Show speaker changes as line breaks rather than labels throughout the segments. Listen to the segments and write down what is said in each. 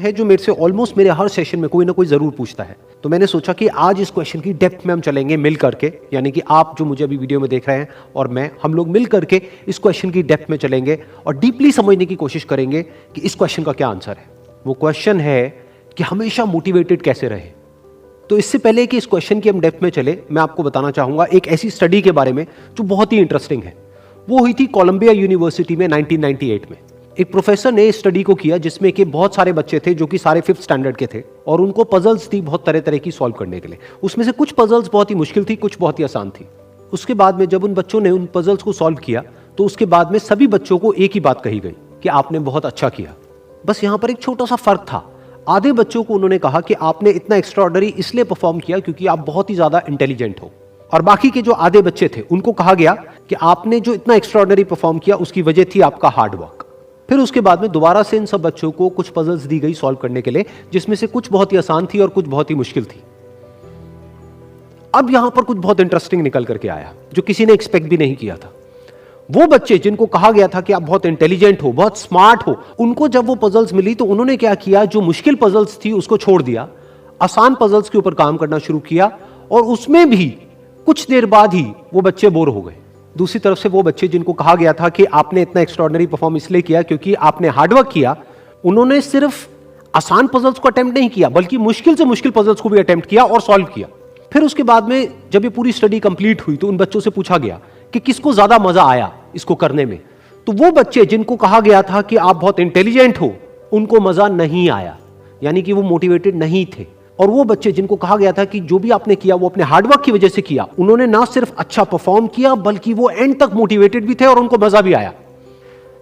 है जो मेरे से ऑलमोस्ट मेरे हर सेशन में कोई ना कोई जरूर पूछता है। तो मैंने सोचा कि आज इस क्वेश्चन की डेप्थ में हम चलेंगे मिल करके, यानी कि आप जो मुझे अभी वीडियो में देख रहे हैं और मैं, हम लोग मिल करके इस क्वेश्चन की डेप्थ में चलेंगे और डीपली समझने की कोशिश करेंगे कि इस क्वेश्चन का क्या आंसर है। वो क्वेश्चन है कि हमेशा मोटिवेटेड कैसे रहे। तो इससे पहले कि इस क्वेश्चन की हम डेप्थ में चले, मैं आपको बताना चाहूंगा एक ऐसी स्टडी के बारे में जो बहुत ही इंटरेस्टिंग है। वो हुई थी कोलंबिया यूनिवर्सिटी में 1998 में। एक प्रोफेसर ने स्टडी को किया जिसमें कि बहुत सारे बच्चे थे जो कि सारे 5th स्टैंडर्ड के थे और उनको पजल्स थी बहुत तरह तरह की सॉल्व करने के लिए। उसमें से कुछ पजल्स बहुत ही मुश्किल थी, कुछ बहुत ही आसान थी। उसके बाद में जब उन बच्चों ने उन पजल्स को सॉल्व किया तो उसके बाद में सभी बच्चों को एक ही बात कही गई कि आपने बहुत अच्छा किया। बस यहां पर एक छोटा सा फर्क था। आधे बच्चों को उन्होंने कहा कि आपने इतना एक्स्ट्राऑर्डिनरी इसलिए परफॉर्म किया क्योंकि आप बहुत ही ज्यादा इंटेलिजेंट हो, और बाकी के जो आधे बच्चे थे उनको कहा गया कि आपने जो इतना एक्स्ट्राऑर्डिनरी परफॉर्म किया उसकी वजह थी आपका हार्ड वर्क। फिर उसके बाद में दोबारा से इन सब बच्चों को कुछ पजल्स दी गई सॉल्व करने के लिए, जिसमें से कुछ बहुत ही आसान थी और कुछ बहुत ही मुश्किल थी। अब यहां पर कुछ बहुत इंटरेस्टिंग निकल करके आया जो किसी ने एक्सपेक्ट भी नहीं किया था। वो बच्चे जिनको कहा गया था कि आप बहुत इंटेलिजेंट हो, बहुत स्मार्ट हो, उनको जब वो पजल्स मिली तो उन्होंने क्या किया, जो मुश्किल पजल्स थी उसको छोड़ दिया, आसान पजल्स के ऊपर काम करना शुरू किया और उसमें भी कुछ देर बाद ही वो बच्चे बोर हो गए। दूसरी तरफ से वो बच्चे जिनको कहा गया था कि आपने इतना एक्स्ट्राऑर्डिनरी परफॉर्म इसलिए किया क्योंकि आपने हार्डवर्क किया, उन्होंने सिर्फ आसान पजल्स को अटेम्प्ट नहीं किया बल्कि मुश्किल से मुश्किल पजल्स को भी अटेम्प्ट किया और सॉल्व किया। फिर उसके बाद में जब ये पूरी स्टडी कंप्लीट हुई तो उन बच्चों से पूछा गया कि किसको ज्यादा मजा आया इसको करने में। तो वो बच्चे जिनको कहा गया था कि आप बहुत इंटेलिजेंट हो, उनको मजा नहीं आया, यानी कि वो मोटिवेटेड नहीं थे। और वो बच्चे जिनको कहा गया था कि जो भी आपने किया वो अपने हार्डवर्क की वजह से किया, उन्होंने ना सिर्फ अच्छा परफॉर्म किया बल्कि वो एंड तक मोटिवेटेड भी थे और उनको मजा भी आया।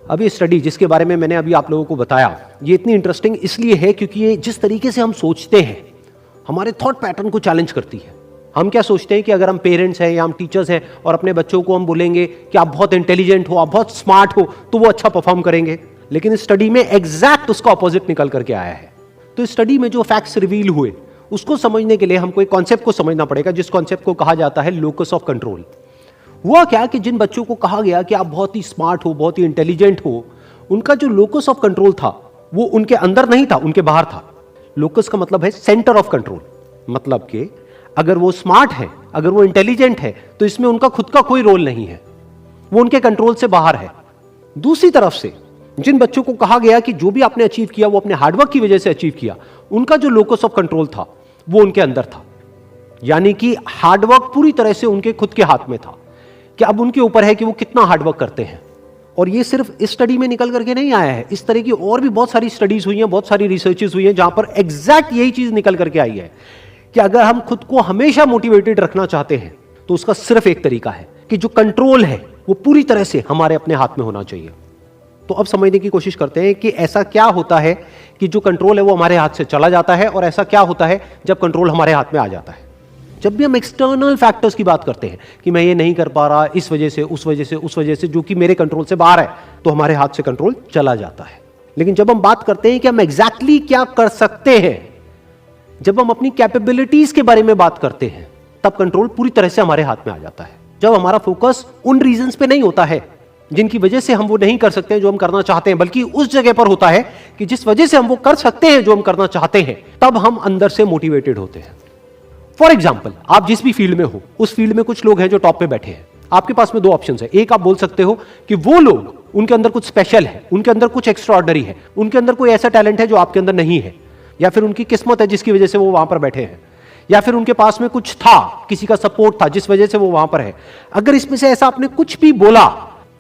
अब ये स्टडी जिसके बारे में मैंने अभी आप लोगों को बताया, ये इतनी इंटरेस्टिंग इसलिए है क्योंकि ये जिस तरीके से हम सोचते हैं, हमारे थॉट पैटर्न को चैलेंज करती है। हम क्या सोचते हैं कि अगर हम पेरेंट्स हैं या हम टीचर्स हैं और अपने बच्चों को हम बोलेंगे कि आप बहुत इंटेलिजेंट हो, आप बहुत स्मार्ट हो, तो वो अच्छा परफॉर्म करेंगे। लेकिन इस स्टडी में एग्जैक्ट उसका ऑपोजिट निकल करके आया है। तो इस स्टडी में जो फैक्ट्स रिवील हुए उसको समझने के लिए हमको एक कॉन्सेप्ट को समझना पड़ेगा, जिस कॉन्सेप्ट को कहा जाता है लोकस ऑफ कंट्रोल। हुआ क्या कि जिन बच्चों को कहा गया कि आप बहुत ही स्मार्ट हो, बहुत ही इंटेलिजेंट हो, उनका जो लोकस ऑफ कंट्रोल था वो उनके अंदर नहीं था, उनके बाहर था। लोकस का मतलब है सेंटर ऑफ कंट्रोल, मतलब कि अगर वो स्मार्ट है, अगर वो इंटेलिजेंट है तो इसमें उनका खुद का कोई रोल नहीं है, वो उनके कंट्रोल से बाहर है। दूसरी तरफ से जिन बच्चों को कहा गया कि जो भी आपने अचीव किया वो अपने हार्डवर्क की वजह से अचीव किया, उनका जो लोकस ऑफ कंट्रोल था वो उनके अंदर था, यानी कि हार्डवर्क पूरी तरह से उनके खुद के हाथ में था कि अब उनके ऊपर है कि वो कितना हार्डवर्क करते हैं। और ये सिर्फ इस स्टडी में निकल करके नहीं आया है, इस तरह की और भी बहुत सारी स्टडीज हुई हैं, बहुत सारी रिसर्चेस हुई हैं जहां पर एग्जैक्ट यही चीज निकल करके आई है कि अगर हम खुद को हमेशा मोटिवेटेड रखना चाहते हैं तो उसका सिर्फ एक तरीका है कि जो कंट्रोल है वो पूरी तरह से हमारे अपने हाथ में होना चाहिए। तो अब समझने की कोशिश करते हैं कि ऐसा क्या होता है कि जो कंट्रोल है वो हमारे हाथ से चला जाता है, और ऐसा क्या होता है जब कंट्रोल हमारे हाथ में आ जाता है। जब भी हम एक्सटर्नल फैक्टर्स की बात करते हैं कि मैं ये नहीं कर पा रहा इस वजह से, उस वजह से, उस वजह से, जो कि मेरे कंट्रोल से बाहर है, तो हमारे हाथ से कंट्रोल चला जाता है। लेकिन जब हम बात करते हैं कि हम एग्जैक्टली क्या कर सकते हैं, जब हम अपनी कैपेबिलिटीज के बारे में बात करते हैं, तब कंट्रोल पूरी तरह से हमारे हाथ में आ जाता है। जब हमारा फोकस उन रीजंस पे नहीं होता है जिनकी वजह से हम वो नहीं कर सकते जो हम करना चाहते हैं, बल्कि उस जगह पर होता है कि जिस वजह से हम वो कर सकते हैं जो हम करना चाहते हैं, तब हम अंदर से मोटिवेटेड होते हैं। फॉर एग्जाम्पल, आप जिस भी फील्ड में हो, उस फील्ड में कुछ लोग हैं जो टॉप पे बैठे हैं। आपके पास में दो ऑप्शन है। एक, आप बोल सकते हो कि वो लोग, उनके अंदर कुछ स्पेशल है, उनके अंदर कुछ एक्स्ट्राऑर्डिनरी है, उनके अंदर कोई ऐसा टैलेंट है जो आपके अंदर नहीं है, या फिर उनकी किस्मत है जिसकी वजह से वो वहां पर बैठे हैं, या फिर उनके पास में कुछ था, किसी का सपोर्ट था जिस वजह से वो वहां पर है। अगर इसमें से ऐसा आपने कुछ भी बोला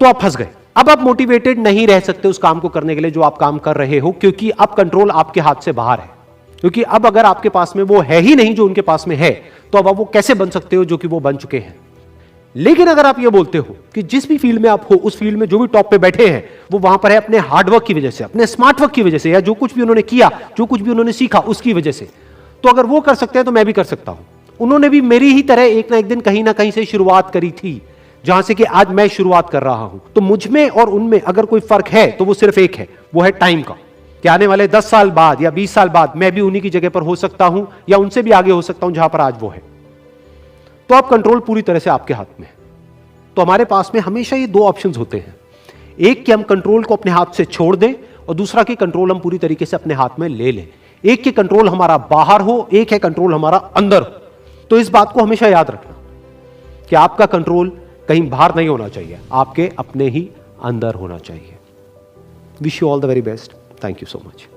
तो आप फंस गए। अब आप मोटिवेटेड नहीं रह सकते उस काम को करने के लिए जो आप काम कर रहे हो, क्योंकि अब कंट्रोल आपके हाथ से बाहर है। क्योंकि अब अगर आपके पास में वो है ही नहीं जो उनके पास में है, तो अब आप वो कैसे बन सकते हो जो कि वो बन चुके हैं। लेकिन अगर आप ये बोलते हो कि जिस भी फील्ड में आप हो, उस फील्ड में जो भी टॉप पे बैठे हैं वो वहां पर है अपने हार्डवर्क की वजह से, अपने स्मार्ट वर्क की वजह से, या जो कुछ भी उन्होंने किया, जो कुछ भी उन्होंने सीखा उसकी वजह से, तो अगर वो कर सकते हैं तो मैं भी कर सकता हूं। उन्होंने भी मेरी ही तरह एक ना एक दिन कहीं ना कहीं से शुरुआत करी थी, जहां से कि आज मैं शुरुआत कर रहा हूं। तो मुझ में और उनमें अगर कोई फर्क है तो वो सिर्फ एक है, वो है टाइम का, कि आने वाले 10 साल बाद या 20 साल बाद मैं भी उन्हीं की जगह पर हो सकता हूं या उनसे भी आगे हो सकता हूं जहां पर आज वो है। तो अब कंट्रोल पूरी तरह से आपके हाथ में है। तो हमारे पास में हमेशा ये दो ऑप्शंस होते हैं, एक कि हम कंट्रोल को अपने हाथ से छोड़ दें और दूसरा कि कंट्रोल हम पूरी तरीके से अपने हाथ में ले लें। एक कि कंट्रोल हमारा बाहर हो, एक है कंट्रोल हमारा अंदर हो। तो इस बात को हमेशा याद रखना कि आपका कंट्रोल कहीं बाहर नहीं होना चाहिए, आपके अपने ही अंदर होना चाहिए। Wish you all the very best. Thank you so much.